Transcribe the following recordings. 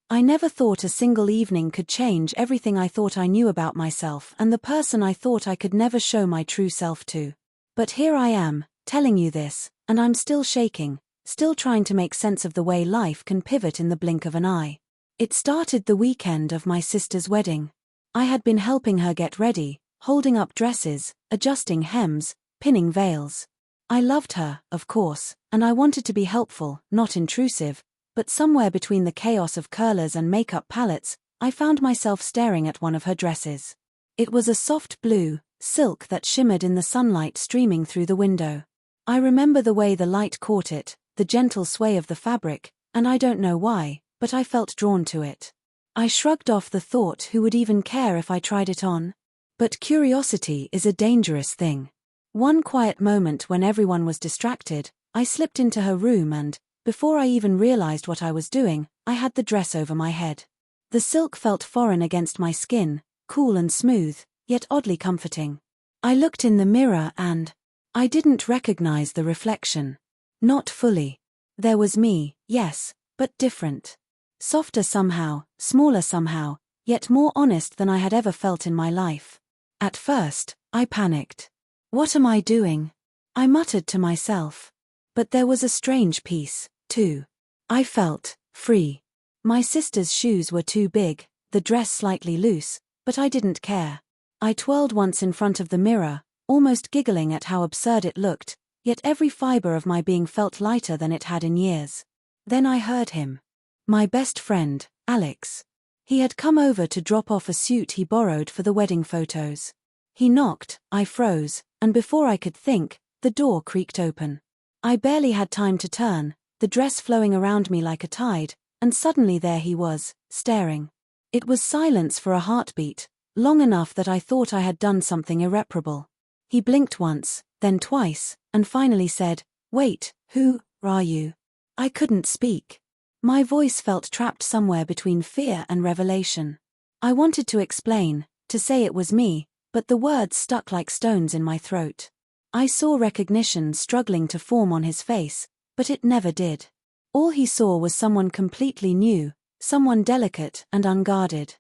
I never thought a single evening could change everything I thought I knew about myself and the person I thought I could never show my true self to. But here I am, telling you this, and I'm still shaking, still trying to make sense of the way life can pivot in the blink of an eye. It started the weekend of my sister's wedding. I had been helping her get ready, holding up dresses, adjusting hems, pinning veils. I loved her, of course, and I wanted to be helpful, not intrusive, but somewhere between the chaos of curlers and makeup palettes, I found myself staring at one of her dresses. It was a soft blue, silk that shimmered in the sunlight streaming through the window. I remember the way the light caught it, the gentle sway of the fabric, and I don't know why, but I felt drawn to it. I shrugged off the thought who would even care if I tried it on? But curiosity is a dangerous thing. One quiet moment when everyone was distracted, I slipped into her room and, before I even realized what I was doing, I had the dress over my head. The silk felt foreign against my skin, cool and smooth, yet oddly comforting. I looked in the mirror and I didn't recognize the reflection. Not fully. There was me, yes, but different. Softer somehow, smaller somehow, yet more honest than I had ever felt in my life. At first, I panicked. What am I doing? I muttered to myself. But there was a strange peace, too. I felt free. My sister's shoes were too big, the dress slightly loose, but I didn't care. I twirled once in front of the mirror, almost giggling at how absurd it looked, yet every fiber of my being felt lighter than it had in years. Then I heard him. My best friend, Alex. He had come over to drop off a suit he borrowed for the wedding photos. He knocked, I froze, and before I could think, the door creaked open. I barely had time to turn, the dress flowing around me like a tide, and suddenly there he was, staring. It was silence for a heartbeat, long enough that I thought I had done something irreparable. He blinked once, then twice, and finally said, "Wait, who are you?" I couldn't speak. My voice felt trapped somewhere between fear and revelation. I wanted to explain, to say it was me, but the words stuck like stones in my throat. I saw recognition struggling to form on his face, but it never did. All he saw was someone completely new, someone delicate and unguarded.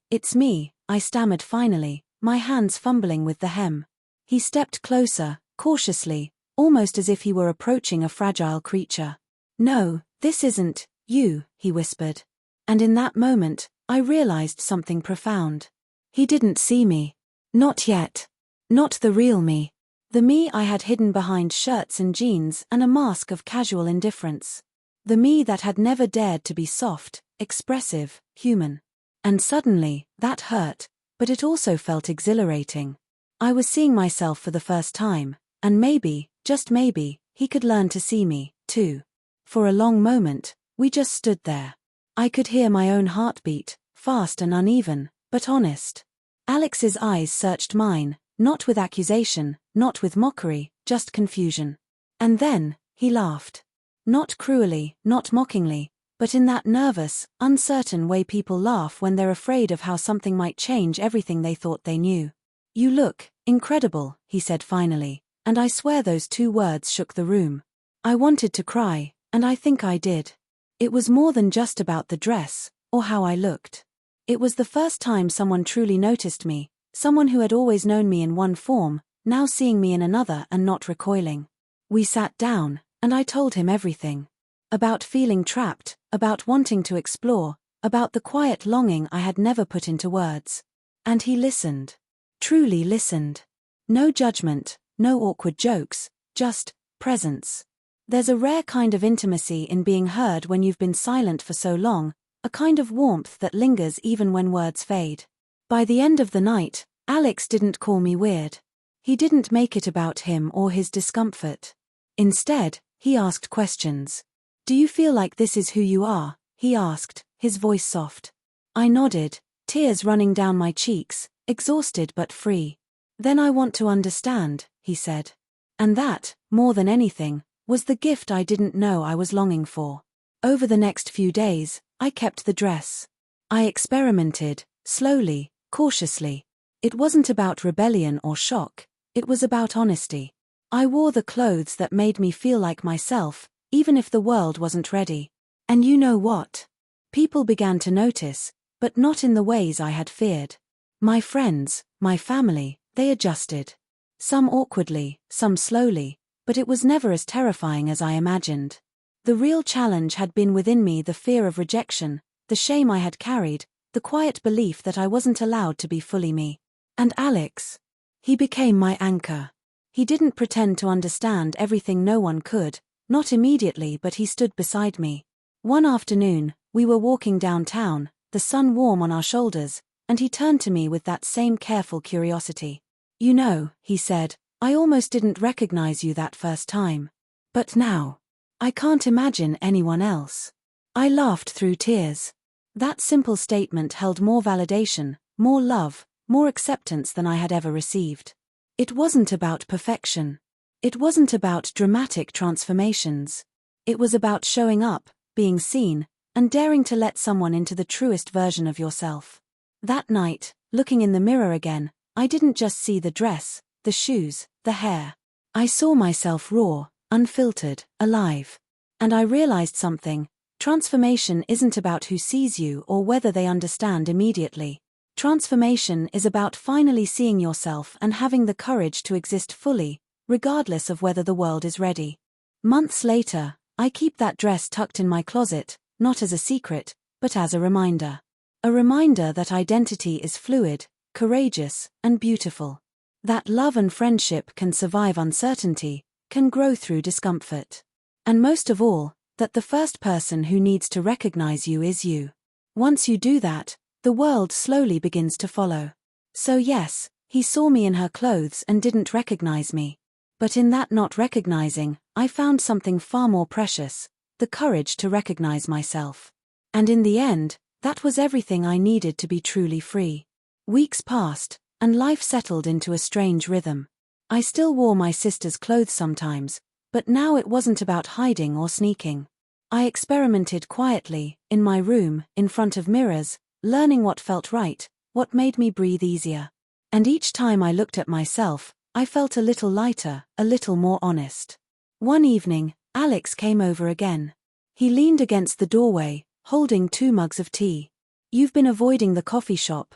It's me, I stammered finally, my hands fumbling with the hem. He stepped closer, cautiously, almost as if he were approaching a fragile creature. "No, this isn't you," he whispered. And in that moment, I realized something profound. He didn't see me. Not yet. Not the real me. The me I had hidden behind shirts and jeans and a mask of casual indifference. The me that had never dared to be soft, expressive, human. And suddenly, that hurt, but it also felt exhilarating. I was seeing myself for the first time, and maybe, just maybe, he could learn to see me, too. For a long moment, we just stood there. I could hear my own heartbeat, fast and uneven, but honest. Alex's eyes searched mine, not with accusation, not with mockery, just confusion. And then, he laughed. Not cruelly, not mockingly, but in that nervous, uncertain way people laugh when they're afraid of how something might change everything they thought they knew. "You look incredible," he said finally, and I swear those two words shook the room. I wanted to cry, and I think I did. It was more than just about the dress, or how I looked. It was the first time someone truly noticed me, someone who had always known me in one form, now seeing me in another and not recoiling. We sat down, and I told him everything. About feeling trapped, about wanting to explore, about the quiet longing I had never put into words. And he listened. Truly listened. No judgment, no awkward jokes, just presence. There's a rare kind of intimacy in being heard when you've been silent for so long, a kind of warmth that lingers even when words fade. By the end of the night, Alex didn't call me weird. He didn't make it about him or his discomfort. Instead, he asked questions. "Do you feel like this is who you are?" he asked, his voice soft. I nodded, tears running down my cheeks, exhausted but free. "Then I want to understand," he said. And that, more than anything, was the gift I didn't know I was longing for. Over the next few days, I kept the dress. I experimented, slowly, cautiously. It wasn't about rebellion or shock, it was about honesty. I wore the clothes that made me feel like myself, even if the world wasn't ready. And you know what? People began to notice, but not in the ways I had feared. My friends, my family, they adjusted. Some awkwardly, some slowly, but it was never as terrifying as I imagined. The real challenge had been within me, the fear of rejection, the shame I had carried, the quiet belief that I wasn't allowed to be fully me. And Alex? He became my anchor. He didn't pretend to understand everything, no one could, not immediately, but he stood beside me. One afternoon, we were walking downtown, the sun warm on our shoulders, and he turned to me with that same careful curiosity. "You know," he said, "I almost didn't recognize you that first time. But now, I can't imagine anyone else." I laughed through tears. That simple statement held more validation, more love, more acceptance than I had ever received. It wasn't about perfection. It wasn't about dramatic transformations. It was about showing up, being seen, and daring to let someone into the truest version of yourself. That night, looking in the mirror again, I didn't just see the dress, the shoes, the hair. I saw myself raw, unfiltered, alive. And I realized something. Transformation isn't about who sees you or whether they understand immediately. Transformation is about finally seeing yourself and having the courage to exist fully, regardless of whether the world is ready. Months later, I keep that dress tucked in my closet, not as a secret, but as a reminder. A reminder that identity is fluid, courageous, and beautiful. That love and friendship can survive uncertainty, can grow through discomfort. And most of all, that the first person who needs to recognize you is you. Once you do that, the world slowly begins to follow. So yes, he saw me in her clothes and didn't recognize me. But in that not recognizing, I found something far more precious, the courage to recognize myself. And in the end, that was everything I needed to be truly free. Weeks passed, and life settled into a strange rhythm. I still wore my sister's clothes sometimes, but now it wasn't about hiding or sneaking. I experimented quietly, in my room, in front of mirrors, learning what felt right, what made me breathe easier. And each time I looked at myself, I felt a little lighter, a little more honest. One evening, Alex came over again. He leaned against the doorway, holding 2 mugs of tea. "You've been avoiding the coffee shop,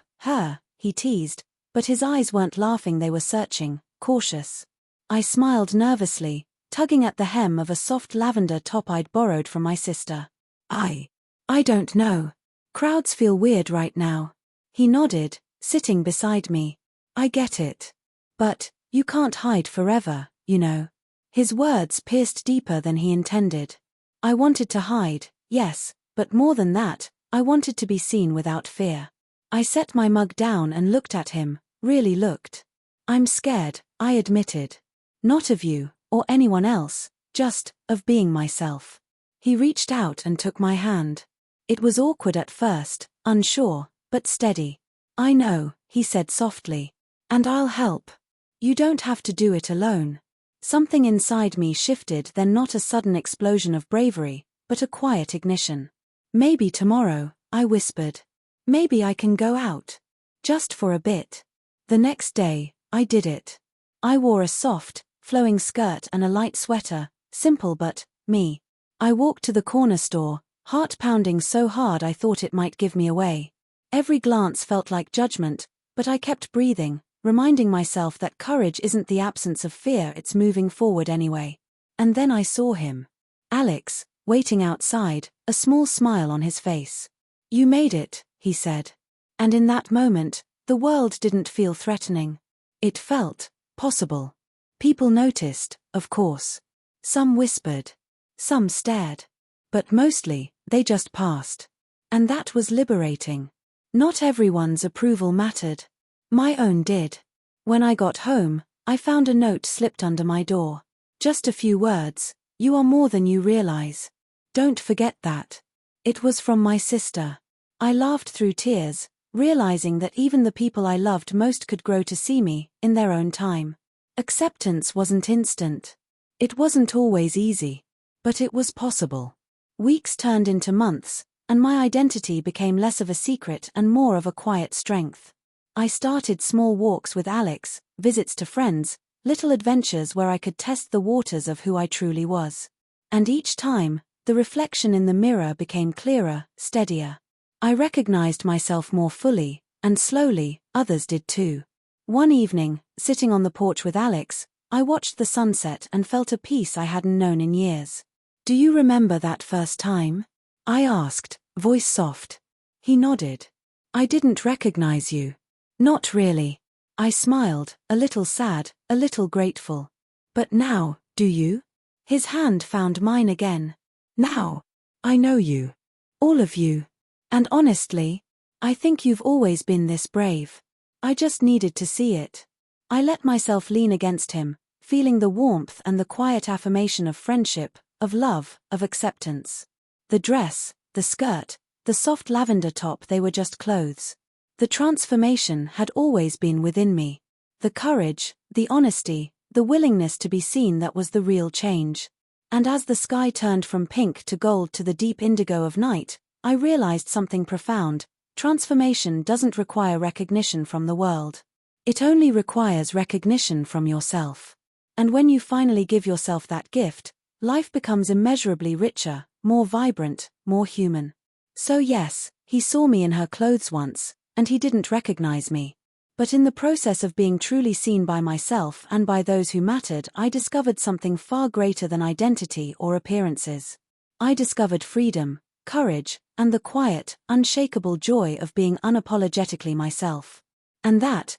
he teased, but his eyes weren't laughing, they were searching, cautious. I smiled nervously, tugging at the hem of a soft lavender top I'd borrowed from my sister. I don't know. Crowds feel weird right now." He nodded, sitting beside me. "I get it. But, you can't hide forever, you know." His words pierced deeper than he intended. I wanted to hide, yes, but more than that, I wanted to be seen without fear. I set my mug down and looked at him, really looked. "I'm scared," I admitted. "Not of you, or anyone else, just of being myself." He reached out and took my hand. It was awkward at first, unsure, but steady. "I know," he said softly. "And I'll help. You don't have to do it alone." Something inside me shifted, then not a sudden explosion of bravery, but a quiet ignition. "Maybe tomorrow," I whispered. "Maybe I can go out. Just for a bit." The next day, I did it. I wore a soft, flowing skirt and a light sweater, simple but me. I walked to the corner store, heart pounding so hard I thought it might give me away. Every glance felt like judgment, but I kept breathing, reminding myself that courage isn't the absence of fear, it's moving forward anyway. And then I saw him. Alex, waiting outside, a small smile on his face. "You made it," he said. And in that moment, the world didn't feel threatening. It felt possible. People noticed, of course. Some whispered. Some stared. But mostly, they just passed. And that was liberating. Not everyone's approval mattered. My own did. When I got home, I found a note slipped under my door. Just a few words: "You are more than you realize. Don't forget that." It was from my sister. I laughed through tears, realizing that even the people I loved most could grow to see me, in their own time. Acceptance wasn't instant. It wasn't always easy. But it was possible. Weeks turned into months, and my identity became less of a secret and more of a quiet strength. I started small walks with Alex, visits to friends, little adventures where I could test the waters of who I truly was. And each time, The reflection in the mirror became clearer, steadier. I recognized myself more fully, and slowly, others did too. One evening, sitting on the porch with Alex, I watched the sunset and felt a peace I hadn't known in years. "Do you remember that first time?" I asked, voice soft. He nodded. "I didn't recognize you." "Not really." I smiled, a little sad, a little grateful. "But now, do you?" His hand found mine again. "Now, I know you. All of you. And honestly, I think you've always been this brave. I just needed to see it." I let myself lean against him, feeling the warmth and the quiet affirmation of friendship, of love, of acceptance. The dress, the skirt, the soft lavender top, they were just clothes. The transformation had always been within me. The courage, the honesty, the willingness to be seen, that was the real change. And as the sky turned from pink to gold to the deep indigo of night, I realized something profound. Transformation doesn't require recognition from the world. It only requires recognition from yourself. And when you finally give yourself that gift, life becomes immeasurably richer, more vibrant, more human. So yes, he saw me in her clothes once, and he didn't recognize me. But in the process of being truly seen by myself and by those who mattered, I discovered something far greater than identity or appearances. I discovered freedom, courage, and the quiet, unshakable joy of being unapologetically myself. And that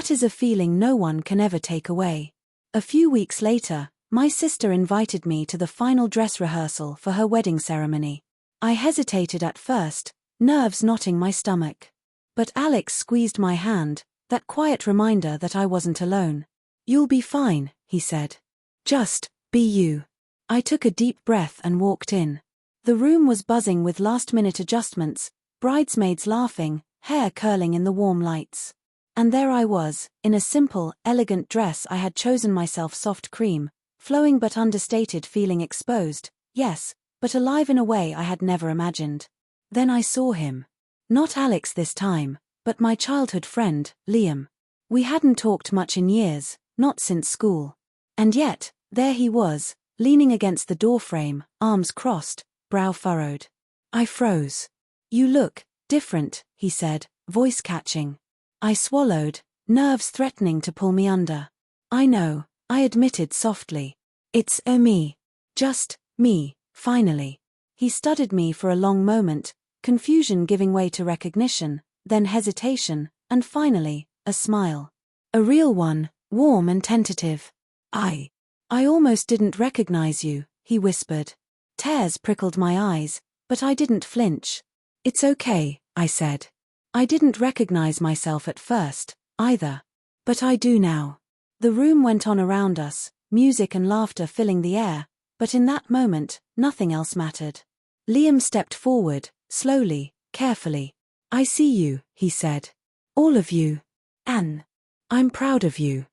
is a feeling no one can ever take away. A few weeks later, my sister invited me to the final dress rehearsal for her wedding ceremony. I hesitated at first, nerves knotting my stomach. But Alex squeezed my hand, that quiet reminder that I wasn't alone. "You'll be fine," he said. "Just be you." I took a deep breath and walked in. The room was buzzing with last-minute adjustments, bridesmaids laughing, hair curling in the warm lights. And there I was, in a simple, elegant dress I had chosen myself, soft cream, flowing but understated, feeling exposed, yes, but alive in a way I had never imagined. Then I saw him. Not Alex this time, but my childhood friend, Liam. We hadn't talked much in years, not since school. And yet, there he was, leaning against the doorframe, arms crossed, brow furrowed. I froze. "You look different," he said, voice catching. I swallowed, nerves threatening to pull me under. "I know," I admitted softly. "It's me. Just me, finally." He studied me for a long moment, confusion giving way to recognition, then hesitation, and finally, a smile. A real one, warm and tentative. I almost didn't recognize you," he whispered. Tears prickled my eyes, but I didn't flinch. "It's okay," I said. "I didn't recognize myself at first, either. But I do now." The room went on around us, music and laughter filling the air, but in that moment, nothing else mattered. Liam stepped forward, slowly, carefully. "I see you," he said. "All of you. Anne. I'm proud of you."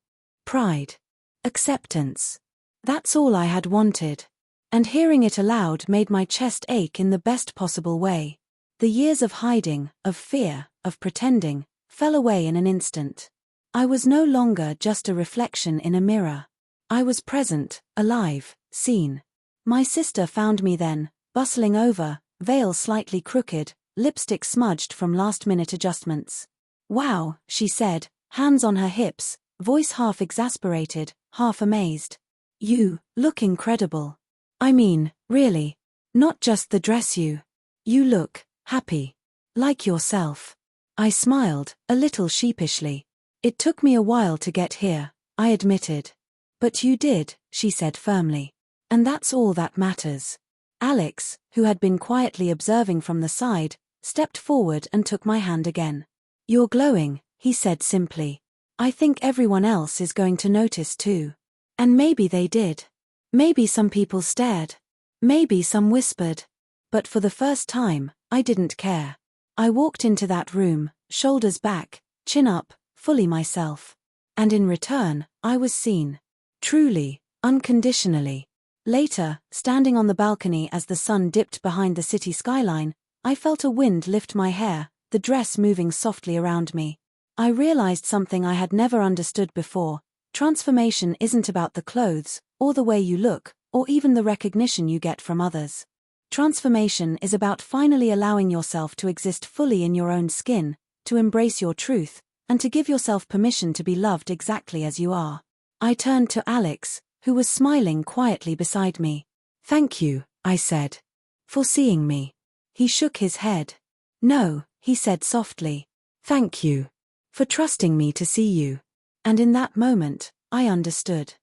Pride. Acceptance. That's all I had wanted. And hearing it aloud made my chest ache in the best possible way. The years of hiding, of fear, of pretending, fell away in an instant. I was no longer just a reflection in a mirror. I was present, alive, seen. My sister found me then, bustling over, veil slightly crooked, lipstick smudged from last-minute adjustments. "Wow," she said, hands on her hips, voice half exasperated, half amazed. "You look incredible. I mean, really. Not just the dress, you look happy. Like yourself." I smiled, a little sheepishly. "It took me a while to get here," I admitted. "But you did," she said firmly. "And that's all that matters." Alex, who had been quietly observing from the side, stepped forward and took my hand again. "You're glowing," he said simply. "I think everyone else is going to notice too." And maybe they did. Maybe some people stared. Maybe some whispered. But for the first time, I didn't care. I walked into that room, shoulders back, chin up, fully myself. And in return, I was seen. Truly, unconditionally. Later, standing on the balcony as the sun dipped behind the city skyline, I felt a wind lift my hair, the dress moving softly around me. I realized something I had never understood before. Transformation isn't about the clothes, or the way you look, or even the recognition you get from others. Transformation is about finally allowing yourself to exist fully in your own skin, to embrace your truth, and to give yourself permission to be loved exactly as you are. I turned to Alex, who was smiling quietly beside me. "Thank you," I said, "for seeing me." He shook his head. "No," he said softly. "Thank you for trusting me to see you." And in that moment, I understood.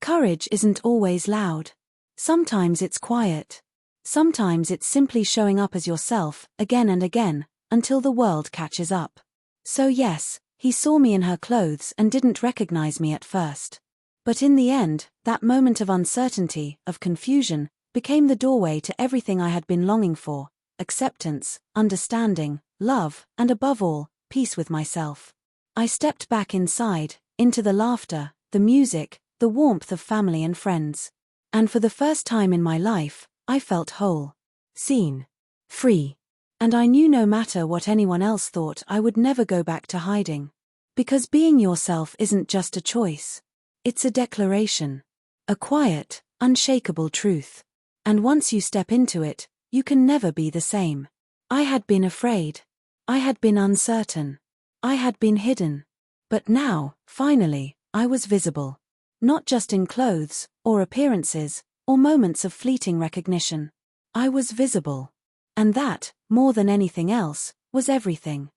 Courage isn't always loud. Sometimes it's quiet. Sometimes it's simply showing up as yourself, again and again, until the world catches up. So yes, he saw me in her clothes and didn't recognize me at first. But in the end, that moment of uncertainty, of confusion, became the doorway to everything I had been longing for: acceptance, understanding, love, and above all, peace with myself. I stepped back inside, into the laughter, the music, the warmth of family and friends. And for the first time in my life, I felt whole, seen, free. And I knew no matter what anyone else thought, I would never go back to hiding. Because being yourself isn't just a choice. It's a declaration. A quiet, unshakable truth. And once you step into it, you can never be the same. I had been afraid. I had been uncertain. I had been hidden. But now, finally, I was visible. Not just in clothes, or appearances, or moments of fleeting recognition. I was visible. And that, more than anything else, was everything.